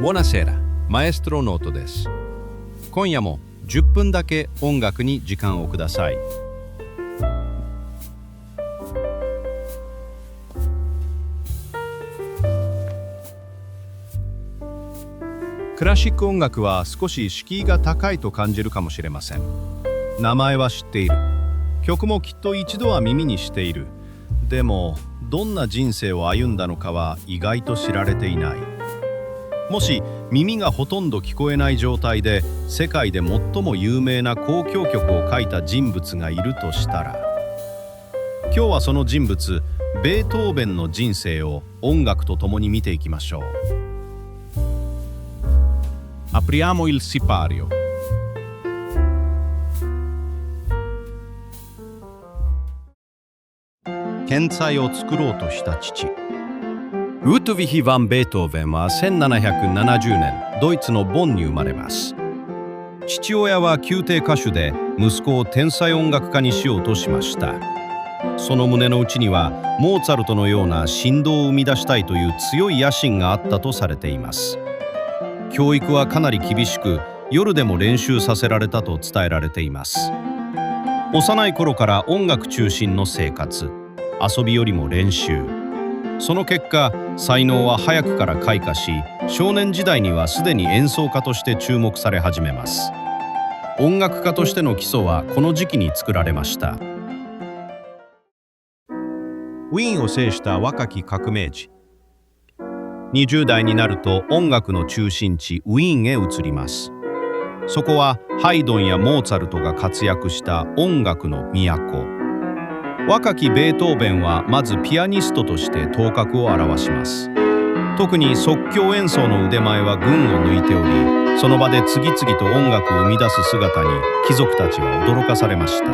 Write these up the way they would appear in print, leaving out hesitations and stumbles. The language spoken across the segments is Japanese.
Buonasera, Maestro Noto です。今夜も10分だけ音楽に時間をください。クラシック音楽は少し敷居が高いと感じるかもしれません。名前は知っている。曲もきっと一度は耳にしている。でも、どんな人生を歩んだのかは意外と知られていない。もし耳がほとんど聞こえない状態で世界で最も有名な交響曲を書いた人物がいるとしたら、今日はその人物、ベートーベンの人生を音楽とともに見ていきましょう。Apriamo il sipario。天才を作ろうとした父。ルートヴィヒ・ヴァン・ベートーベンは1770年、ドイツのボンに生まれます。父親は宮廷歌手で息子を天才音楽家にしようとしました。その胸の内にはモーツァルトのような神童を生み出したいという強い野心があったとされています。教育はかなり厳しく、夜でも練習させられたと伝えられています。幼い頃から音楽中心の生活、遊びよりも練習。その結果、才能は早くから開花し、少年時代にはすでに演奏家として注目され始めます。音楽家としての基礎はこの時期に作られました。ウィーンを制した若き革命児。20代になると音楽の中心地ウィーンへ移ります。そこはハイドンやモーツァルトが活躍した音楽の都。若きベートーベンはまずピアニストとして頭角を現します。特に即興演奏の腕前は群を抜いており、その場で次々と音楽を生み出す姿に貴族たちは驚かされました。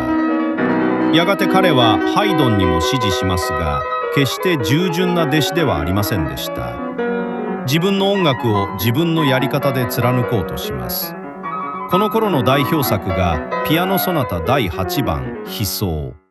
やがて彼はハイドンにも師事しますが、決して従順な弟子ではありませんでした。自分の音楽を自分のやり方で貫こうとします。この頃の代表作がピアノソナタ第8番悲愴。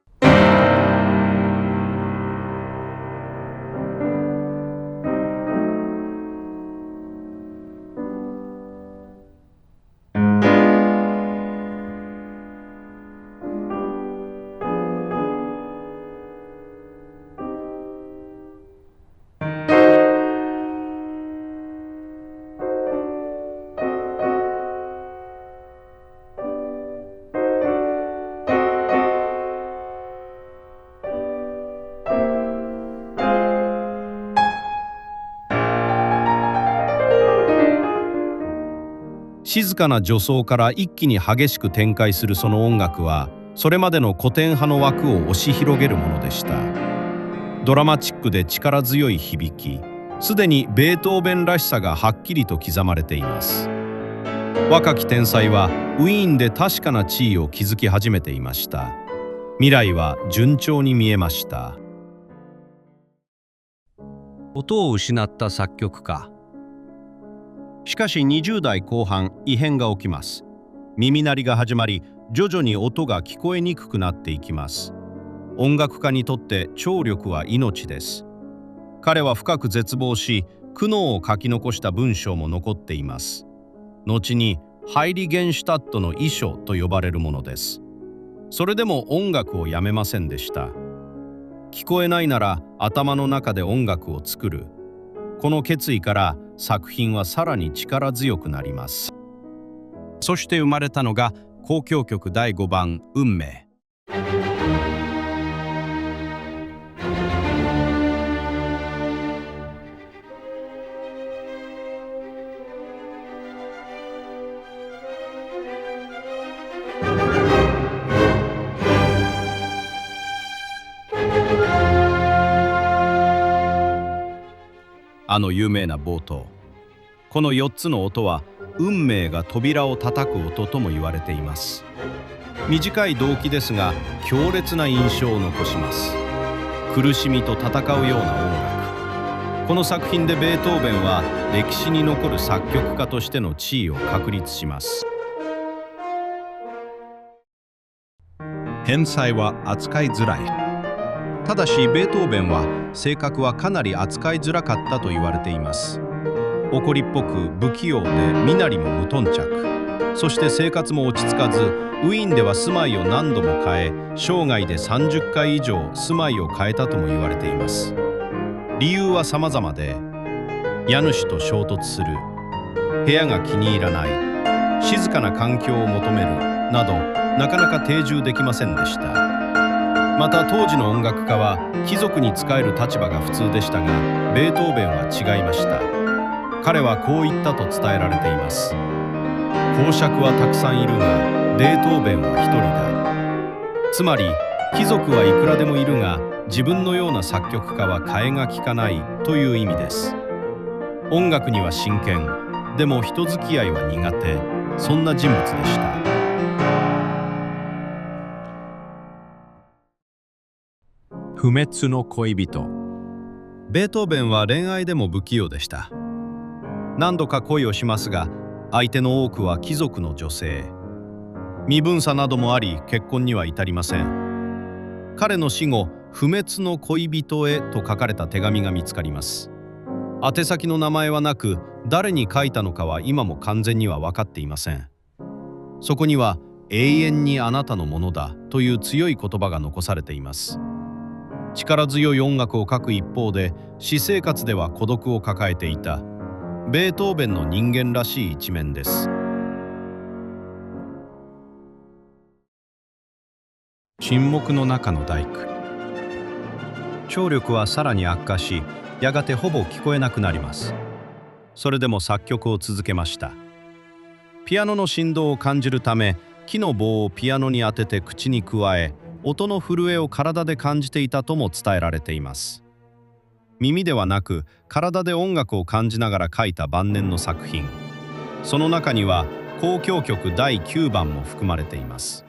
静かな助走から一気に激しく展開するその音楽は、それまでの古典派の枠を押し広げるものでした。ドラマチックで力強い響き、すでにベートーベンらしさがはっきりと刻まれています。若き天才はウィーンで確かな地位を築き始めていました。未来は順調に見えました。音を失った作曲家。しかし20代後半、異変が起きます。耳鳴りが始まり、徐々に音が聞こえにくくなっていきます。音楽家にとって聴力は命です。彼は深く絶望し、苦悩を書き残した文章も残っています。後にハイリゲンシュタットの遺書と呼ばれるものです。それでも音楽をやめませんでした。聞こえないなら頭の中で音楽を作る。この決意から作品はさらに力強くなります。そして生まれたのが交響曲第5番運命。あの有名な冒頭。この4つの音は運命が扉を叩く音とも言われています。短い動機ですが強烈な印象を残します。苦しみと戦うような音楽。この作品でベートーベンは歴史に残る作曲家としての地位を確立します。天才は扱いづらい。ただしベートーベンは性格はかなり扱いづらかったと言われています。怒りっぽく不器用で身なりも無頓着。そして生活も落ち着かず、ウィーンでは住まいを何度も変え、生涯で30回以上住まいを変えたとも言われています。理由は様々で、家主と衝突する、部屋が気に入らない、静かな環境を求めるなど、なかなか定住できませんでした。また当時の音楽家は貴族に仕える立場が普通でしたが、ベートーベンは違いました。彼はこう言ったと伝えられています。公爵はたくさんいるが、ベートーベンは一人だ。つまり、貴族はいくらでもいるが、自分のような作曲家は替えが利かないという意味です。音楽には真剣、でも人付き合いは苦手、そんな人物でした。不滅の恋人。ベートーベンは恋愛でも不器用でした。何度か恋をしますが、相手の多くは貴族の女性。身分差などもあり、結婚には至りません。彼の死後、不滅の恋人へと書かれた手紙が見つかります。宛先の名前はなく、誰に書いたのかは今も完全には分かっていません。そこには、永遠にあなたのものだという強い言葉が残されています。力強い音楽を書く一方で、私生活では孤独を抱えていた、ベートーベンの人間らしい一面です。沈黙の中の大工。聴力はさらに悪化し、やがてほぼ聞こえなくなります。それでも作曲を続けました。ピアノの振動を感じるため、木の棒をピアノに当てて口にくわえ、音の震えを体で感じていたとも伝えられています。耳ではなく体で音楽を感じながら書いた晩年の作品。その中には交響曲第9番も含まれています。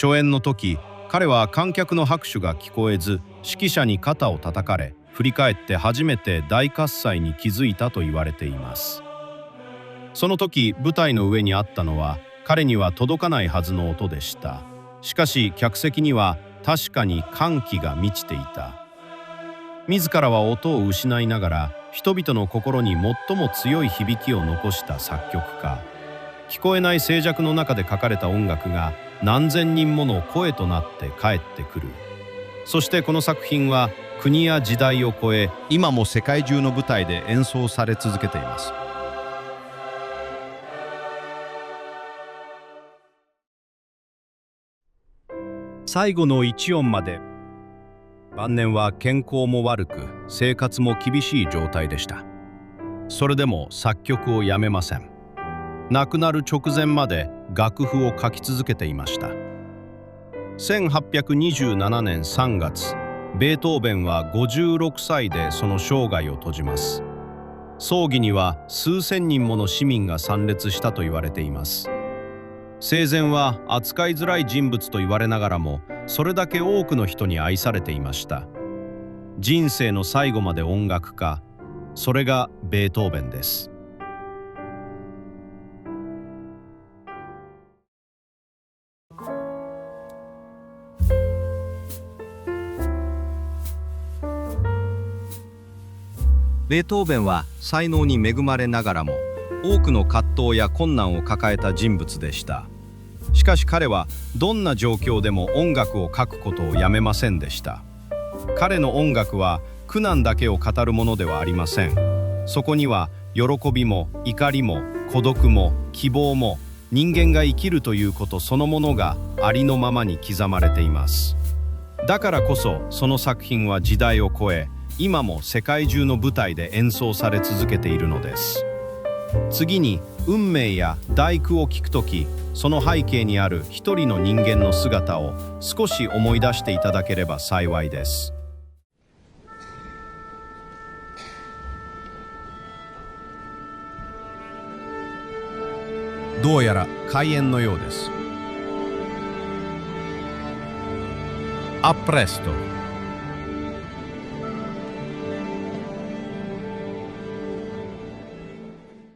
初演の時、彼は観客の拍手が聞こえず、指揮者に肩を叩かれ、振り返って初めて大喝采に気づいたと言われています。その時、舞台の上にあったのは、彼には届かないはずの音でした。しかし、客席には確かに歓喜が満ちていた。自らは音を失いながら、人々の心に最も強い響きを残した作曲家。聞こえない静寂の中で書かれた音楽が、何千人もの声となって帰ってくる。そしてこの作品は国や時代を超え、今も世界中の舞台で演奏され続けています。最後の一音まで。晩年は健康も悪く、生活も厳しい状態でした。それでも作曲をやめません。亡くなる直前まで楽譜を書き続けていました。1827年3月、ベートーベンは56歳でその生涯を閉じます。葬儀には数千人もの市民が参列したと言われています。生前は扱いづらい人物と言われながらも、それだけ多くの人に愛されていました。人生の最後まで音楽家、それがベートーベンです。ベートーベンは才能に恵まれながらも多くの葛藤や困難を抱えた人物でした。しかし彼はどんな状況でも音楽を書くことをやめませんでした。彼の音楽は苦難だけを語るものではありません。そこには喜びも怒りも孤独も希望も人間が生きるということそのものがありのままに刻まれています。だからこそその作品は時代を超え、今も世界中の舞台で演奏され続けているのです。次に運命や第九を聞くとき、その背景にある一人の人間の姿を少し思い出していただければ幸いです。どうやら開演のようです。アプレスト。